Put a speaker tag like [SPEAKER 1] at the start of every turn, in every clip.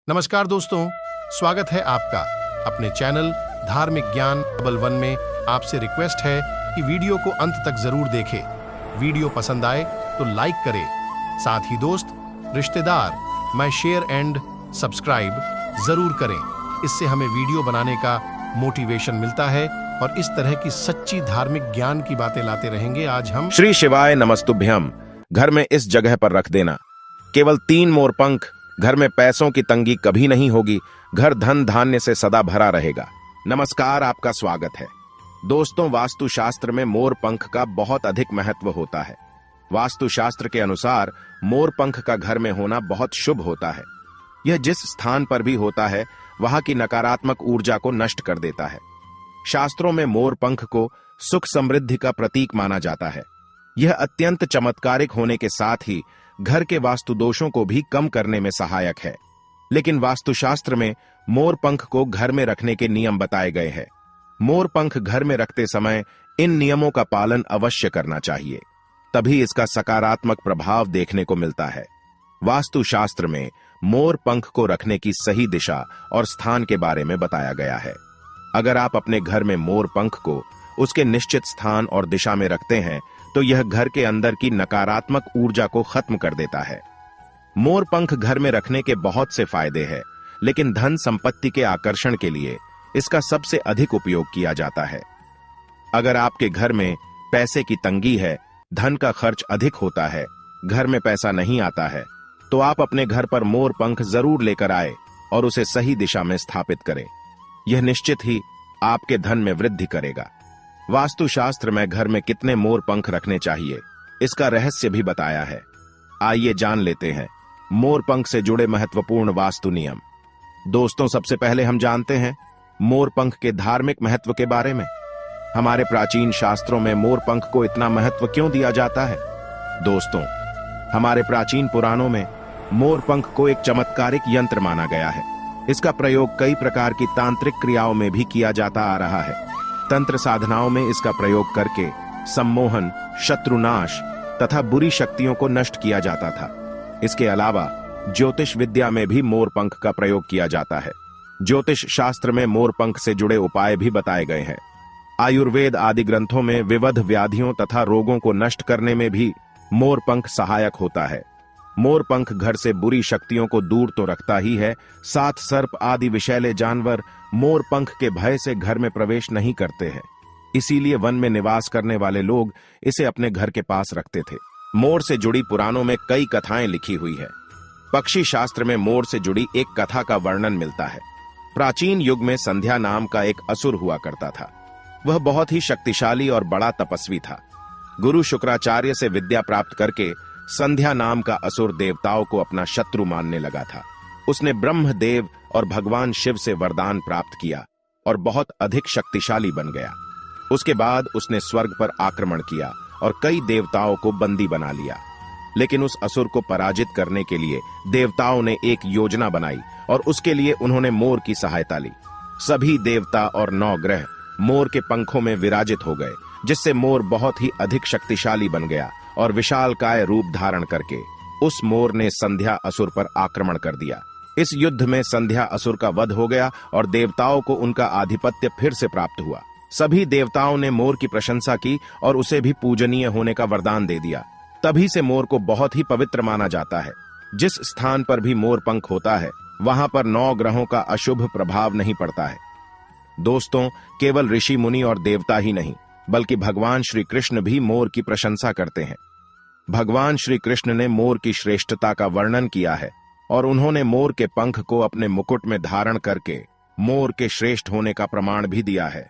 [SPEAKER 1] नमस्कार दोस्तों, स्वागत है आपका अपने चैनल धार्मिक ज्ञान डबल वन में। आपसे रिक्वेस्ट है कि वीडियो को अंत तक जरूर देखें। वीडियो पसंद आए तो लाइक करें, साथ ही दोस्त, रिश्तेदार में शेयर एंड सब्सक्राइब जरूर करें। इससे हमें वीडियो बनाने का मोटिवेशन मिलता है और इस तरह की सच्ची धार्मिक ज्ञान की बातें लाते रहेंगे। आज हम
[SPEAKER 2] श्री शिवाय नमस्तुभ्यम घर में इस जगह पर रख देना। केवल 3 मोर पंख, घर में पैसों की तंगी कभी नहीं होगी। घर धन धान्य से सदा भरा रहेगा। नमस्कार, आपका स्वागत है। दोस्तों, वास्तुशास्त्र में मोर पंख का बहुत अधिक महत्व होता है। वास्तुशास्त्र के अनुसार मोर पंख का घर में होना बहुत शुभ होता है। यह जिस स्थान पर भी होता है वहां की नकारात्मक ऊर्जा को नष्ट कर देता है। शास्त्रों में मोर पंख को सुख समृद्धि का प्रतीक माना जाता है। यह अत्यंत चमत्कारिक होने के साथ ही घर के वास्तु दोषों को भी कम करने में सहायक है। लेकिन वास्तुशास्त्र में मोर पंख को घर में रखने के नियम बताए गए हैं। मोर पंख घर में रखते समय इन नियमों का पालन अवश्य करना चाहिए, तभी इसका सकारात्मक प्रभाव देखने को मिलता है। वास्तुशास्त्र में मोर पंख को रखने की सही दिशा और स्थान के बारे में बताया गया है। अगर आप अपने घर में मोर पंख को उसके निश्चित स्थान और दिशा में रखते हैं तो यह घर के अंदर की नकारात्मक ऊर्जा को खत्म कर देता है। मोर पंख घर में रखने के बहुत से फायदे हैं, लेकिन धन संपत्ति के आकर्षण के लिए इसका सबसे अधिक उपयोग किया जाता है। अगर आपके घर में पैसे की तंगी है, धन का खर्च अधिक होता है, घर में पैसा नहीं आता है, तो आप अपने घर पर मोर पंख जरूर लेकर आए और उसे सही दिशा में स्थापित करें। यह निश्चित ही आपके धन में वृद्धि करेगा। वास्तुशास्त्र में घर में कितने मोर पंख रखने चाहिए, इसका रहस्य भी बताया है। आइए जान लेते हैं मोर पंख से जुड़े महत्वपूर्ण वास्तु नियम। दोस्तों, सबसे पहले हम जानते हैं मोर पंख के धार्मिक महत्व के बारे में। हमारे प्राचीन शास्त्रों में मोर पंख को इतना महत्व क्यों दिया जाता है? दोस्तों, हमारे प्राचीन पुराणों में मोर पंख को एक चमत्कारिक यंत्र माना गया है। इसका प्रयोग कई प्रकार की तांत्रिक क्रियाओं में भी किया जाता आ रहा है। तंत्र साधनाओं में इसका प्रयोग करके सम्मोहन, शत्रुनाश तथा बुरी शक्तियों को नष्ट किया जाता था। इसके अलावा ज्योतिष विद्या में भी मोर पंख का प्रयोग किया जाता है। ज्योतिष शास्त्र में मोर पंख से जुड़े उपाय भी बताए गए हैं। आयुर्वेद आदि ग्रंथों में विविध व्याधियों तथा रोगों को नष्ट करने में भी मोर पंख सहायक होता है। मोर पंख घर से बुरी शक्तियों को दूर तो रखता ही है, साथ सर्प आदि विषैले जानवर मोर पंख के भय से घर में प्रवेश नहीं करते हैं। इसीलिए वन में निवास करने वाले लोग इसे अपने घर के पास रखते थे। मोर से जुड़ी पुराणों में कई कथाएं लिखी हुई है। पक्षी शास्त्र में मोर से जुड़ी एक कथा का वर्णन मिलता है। प्राचीन युग में संध्या नाम का एक असुर हुआ करता था। वह बहुत ही शक्तिशाली और बड़ा तपस्वी था। गुरु शुक्राचार्य से विद्या प्राप्त करके संध्या नाम का असुर देवताओं को अपना शत्रु मानने लगा था। उसने ब्रह्मदेव और भगवान शिव से वरदान प्राप्त किया और बहुत अधिक शक्तिशाली बन गया। उसके बाद उसने स्वर्ग पर आक्रमण किया और कई देवताओं को बंदी बना लिया। लेकिन उस असुर को पराजित करने के लिए देवताओं ने एक योजना बनाई और उसके लिए उन्होंने मोर की सहायता ली। सभी देवता और 9 ग्रह मोर के पंखों में विराजित हो गए, जिससे मोर बहुत ही अधिक शक्तिशाली बन गया और विशालकाय रूप धारण करके उस मोर ने संध्या असुर पर आक्रमण कर दिया। इस युद्ध में संध्या असुर का वध हो गया और देवताओं को उनका आधिपत्य फिर से प्राप्त हुआ। सभी देवताओं ने मोर की प्रशंसा की और उसे भी पूजनीय होने का वरदान दे दिया। तभी से मोर को बहुत ही पवित्र माना जाता है। जिस स्थान पर भी मोर पंख होता है वहां पर 9 ग्रहों का अशुभ प्रभाव नहीं पड़ता है। दोस्तों, केवल ऋषि मुनि और देवता ही नहीं, बल्कि भगवान श्री कृष्ण भी मोर की प्रशंसा करते हैं। भगवान श्री कृष्ण ने मोर की श्रेष्ठता का वर्णन किया है और उन्होंने मोर के पंख को अपने मुकुट में धारण करके मोर के श्रेष्ठ होने का प्रमाण भी दिया है।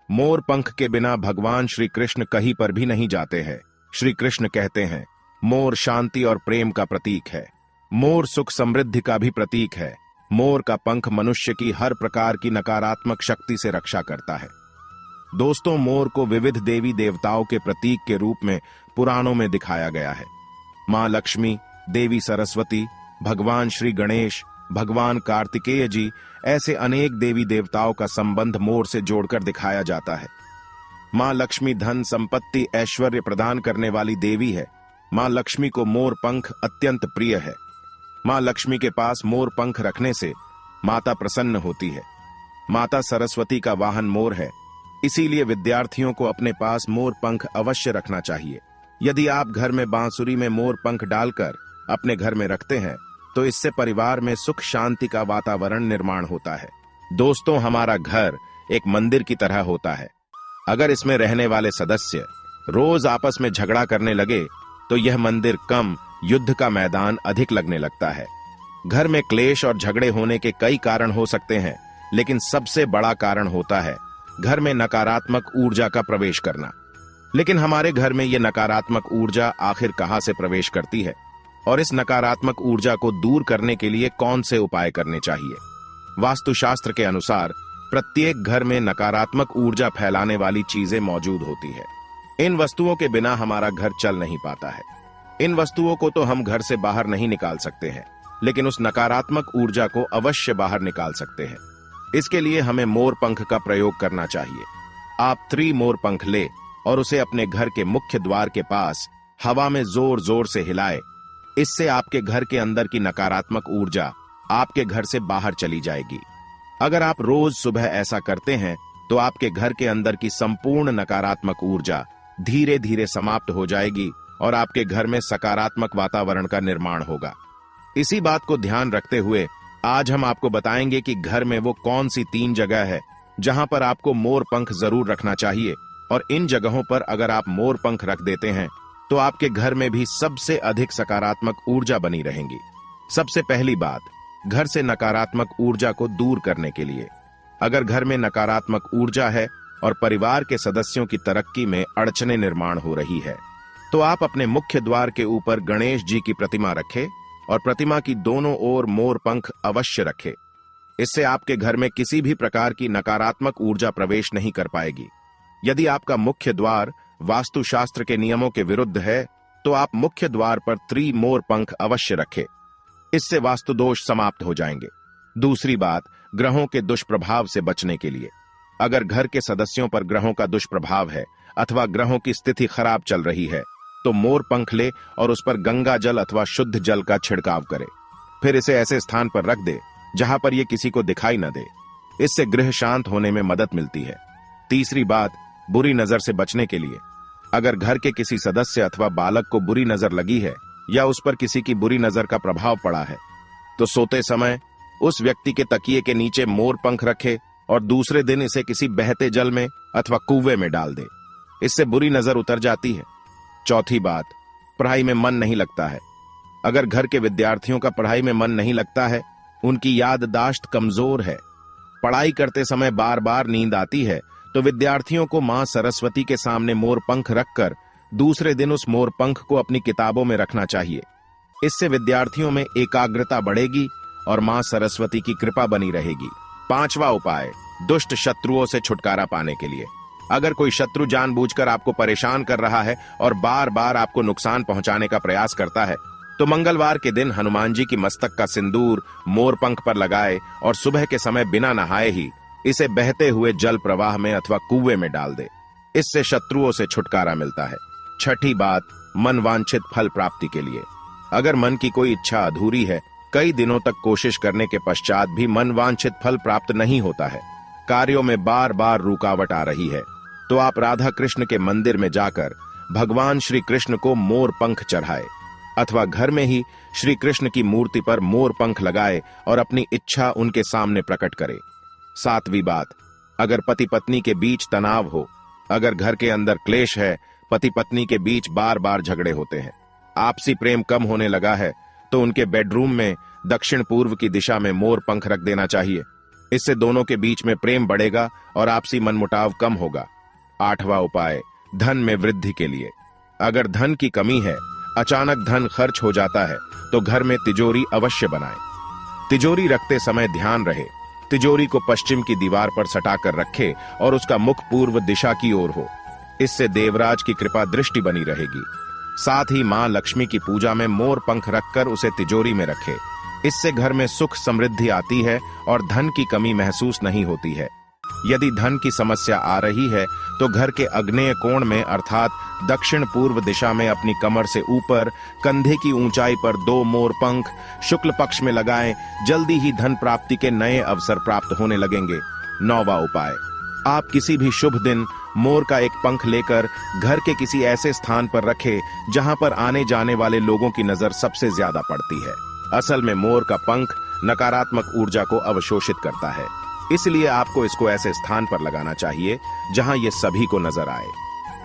[SPEAKER 2] मोर पंख के बिना भगवान श्री कृष्ण कहीं पर भी नहीं जाते हैं। श्री कृष्ण कहते हैं, मोर शांति और प्रेम का प्रतीक है। मोर सुख समृद्धि का भी प्रतीक है। मोर का पंख मनुष्य की हर प्रकार की नकारात्मक शक्ति से रक्षा करता है। दोस्तों, मोर को विविध देवी देवताओं के प्रतीक के रूप में पुराणों में दिखाया गया है। मां लक्ष्मी, देवी सरस्वती, भगवान श्री गणेश, भगवान कार्तिकेय जी, ऐसे अनेक देवी देवताओं का संबंध मोर से जोड़कर दिखाया जाता है। मां लक्ष्मी धन संपत्ति ऐश्वर्य प्रदान करने वाली देवी है। मां लक्ष्मी को मोर पंख अत्यंत प्रिय है। मां लक्ष्मी के पास मोर पंख रखने से माता प्रसन्न होती है। माता सरस्वती का वाहन मोर है, इसीलिए विद्यार्थियों को अपने पास मोर पंख अवश्य रखना चाहिए। यदि आप घर में बांसुरी में मोर पंख डालकर अपने घर में रखते हैं तो इससे परिवार में सुख शांति का वातावरण निर्माण होता है। दोस्तों, हमारा घर एक मंदिर की तरह होता है। अगर इसमें रहने वाले सदस्य रोज आपस में झगड़ा करने लगे तो यह मंदिर कम, युद्ध का मैदान अधिक लगने लगता है। घर में क्लेश और झगड़े होने के कई कारण हो सकते हैं, लेकिन सबसे बड़ा कारण होता है घर में नकारात्मक ऊर्जा का प्रवेश करना। लेकिन हमारे घर में यह नकारात्मक ऊर्जा आखिर कहां से प्रवेश करती है और इस नकारात्मक ऊर्जा को दूर करने के लिए कौन से उपाय करने चाहिए? वास्तुशास्त्र के अनुसार प्रत्येक घर में नकारात्मक ऊर्जा फैलाने वाली चीजें मौजूद होती है। इन वस्तुओं के बिना हमारा घर चल नहीं पाता है। इन वस्तुओं को तो हम घर से बाहर नहीं निकाल सकते हैं, लेकिन उस नकारात्मक ऊर्जा को अवश्य बाहर निकाल सकते हैं। इसके लिए हमें मोर पंख का प्रयोग करना चाहिए। आप मोर पंख ले और उसे अपने घर के मुख्य द्वार के पास हवा में जोर जोर से हिलाए। इससे आपके घर के अंदर की नकारात्मक ऊर्जा आपके घर से बाहर चली जाएगी। अगर आप रोज सुबह ऐसा करते हैं तो आपके घर के अंदर की संपूर्ण नकारात्मक ऊर्जा धीरे धीरे समाप्त हो जाएगी और आपके घर में सकारात्मक वातावरण का निर्माण होगा। इसी बात को ध्यान रखते हुए आज हम आपको बताएंगे कि घर में वो कौन सी 3 जगह है जहां पर आपको मोर पंख जरूर रखना चाहिए, और इन जगहों पर अगर आप मोर पंख रख देते हैं तो आपके घर में भी सबसे अधिक सकारात्मक ऊर्जा बनी रहेंगी। सबसे पहली बात, घर से नकारात्मक ऊर्जा को दूर करने के लिए अगर घर में नकारात्मक ऊर्जा है और परिवार के सदस्यों की तरक्की में अड़चने निर्माण हो रही है तो आप अपने मुख्य द्वार के ऊपर गणेश जी की प्रतिमा रखें और प्रतिमा की दोनों ओर मोर पंख अवश्य रखें। इससे आपके घर में किसी भी प्रकार की नकारात्मक ऊर्जा प्रवेश नहीं कर पाएगी। यदि आपका मुख्य द्वार वास्तुशास्त्र के नियमों के विरुद्ध है तो आप मुख्य द्वार पर मोर पंख अवश्य रखें। इससे वास्तु दोष समाप्त हो जाएंगे। दूसरी बात, ग्रहों के दुष्प्रभाव से बचने के लिए अगर घर के सदस्यों पर ग्रहों का दुष्प्रभाव है अथवा ग्रहों की स्थिति खराब चल रही है तो मोर पंख ले और उस पर गंगा जल अथवा शुद्ध जल का छिड़काव करे। फिर इसे ऐसे स्थान पर रख दे जहां पर यह किसी को दिखाई न दे। इससे गृह शांत होने में मदद मिलती है। तीसरी बात, बुरी नजर से बचने के लिए अगर घर के किसी सदस्य अथवा बालक को बुरी नजर लगी है या उस पर किसी की बुरी नजर का प्रभाव पड़ा है तो सोते समय उस व्यक्ति के तकिए के नीचे मोर पंख रखे और दूसरे दिन इसे किसी बहते जल में अथवा कुएं में डाल दे। इससे बुरी नजर उतर जाती है। चौथी बात, पढ़ाई में मन नहीं लगता है। अगर घर के विद्यार्थियों का पढ़ाई में मन नहीं लगता है, उनकी याददाश्त कमजोर है, पढ़ाई करते समय बार बार नींद आती है, तो विद्यार्थियों को मां सरस्वती के सामने मोर पंख रखकर दूसरे दिन उस मोर पंख को अपनी किताबों में रखना चाहिए। इससे विद्यार्थियों में एकाग्रता बढ़ेगी और मां सरस्वती की कृपा बनी रहेगी। 5वां उपाय, दुष्ट शत्रुओं से छुटकारा पाने के लिए अगर कोई शत्रु जानबूझकर आपको परेशान कर रहा है और बार बार आपको नुकसान पहुंचाने का प्रयास करता है तो मंगलवार के दिन हनुमान जी की मस्तक का सिंदूर मोर पंख पर लगाए और सुबह के समय बिना नहाए ही इसे बहते हुए जल प्रवाह में अथवा कुएं में डाल दे। इससे शत्रुओं से छुटकारा मिलता है। छठी बात, मन वांछित फल प्राप्ति के लिए अगर मन की कोई इच्छा अधूरी है, कई दिनों तक कोशिश करने के पश्चात भी मन वांछित फल प्राप्त नहीं होता है, कार्यों में बार बार रुकावट आ रही है, तो आप राधा कृष्ण के मंदिर में जाकर भगवान श्री कृष्ण को मोर पंख चढ़ाए अथवा घर में ही श्री कृष्ण की मूर्ति पर मोर पंख लगाए और अपनी इच्छा उनके सामने प्रकट करे। 7वीं बात, अगर पति पत्नी के बीच तनाव हो, अगर घर के अंदर क्लेश है, पति पत्नी के बीच बार बार झगड़े होते हैं, आपसी प्रेम कम होने लगा है, तो उनके बेडरूम में दक्षिण पूर्व की दिशा में मोर पंख रख देना चाहिए। इससे दोनों के बीच में प्रेम बढ़ेगा और आपसी मनमुटाव कम होगा। 8वां उपाय, धन में वृद्धि के लिए अगर धन की कमी है, अचानक धन खर्च हो जाता है, तो घर में तिजोरी अवश्य बनाएं। तिजोरी रखते समय ध्यान रहे तिजोरी को पश्चिम की दीवार पर सटाकर रखे और उसका मुख पूर्व दिशा की ओर हो। इससे देवराज की कृपा दृष्टि बनी रहेगी। साथ ही मां लक्ष्मी की पूजा में मोर पंख रखकर उसे तिजोरी में रखे। इससे घर में सुख समृद्धि आती है और धन की कमी महसूस नहीं होती है। यदि धन की समस्या आ रही है तो घर के आग्नेय कोण में अर्थात दक्षिण पूर्व दिशा में अपनी कमर से ऊपर कंधे की ऊंचाई पर 2 मोर पंख शुक्ल पक्ष में लगाएं। जल्दी ही धन प्राप्ति के नए अवसर प्राप्त होने लगेंगे। 9वां उपाय, आप किसी भी शुभ दिन मोर का एक पंख लेकर घर के किसी ऐसे स्थान पर रखें जहां पर आने जाने वाले लोगों की नजर सबसे ज्यादा पड़ती है। असल में मोर का पंख नकारात्मक ऊर्जा को अवशोषित करता है, इसलिए आपको इसको ऐसे स्थान पर लगाना चाहिए जहां ये सभी को नजर आए।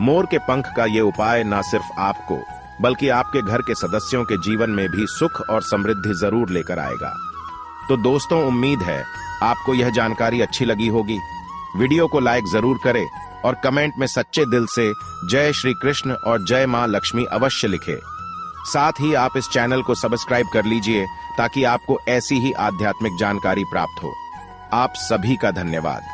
[SPEAKER 2] मोर के पंख का ये उपाय न सिर्फ आपको बल्कि आपके घर के सदस्यों के जीवन में भी सुख और समृद्धि जरूर लेकर आएगा। तो दोस्तों, उम्मीद है आपको यह जानकारी अच्छी लगी होगी। वीडियो को लाइक जरूर करें और कमेंट में सच्चे दिल से जय श्री कृष्ण और जय मां लक्ष्मी अवश्य लिखें। साथ ही आप इस चैनल को सब्सक्राइब कर लीजिए ताकि आपको ऐसी ही आध्यात्मिक जानकारी प्राप्त हो। आप सभी का धन्यवाद।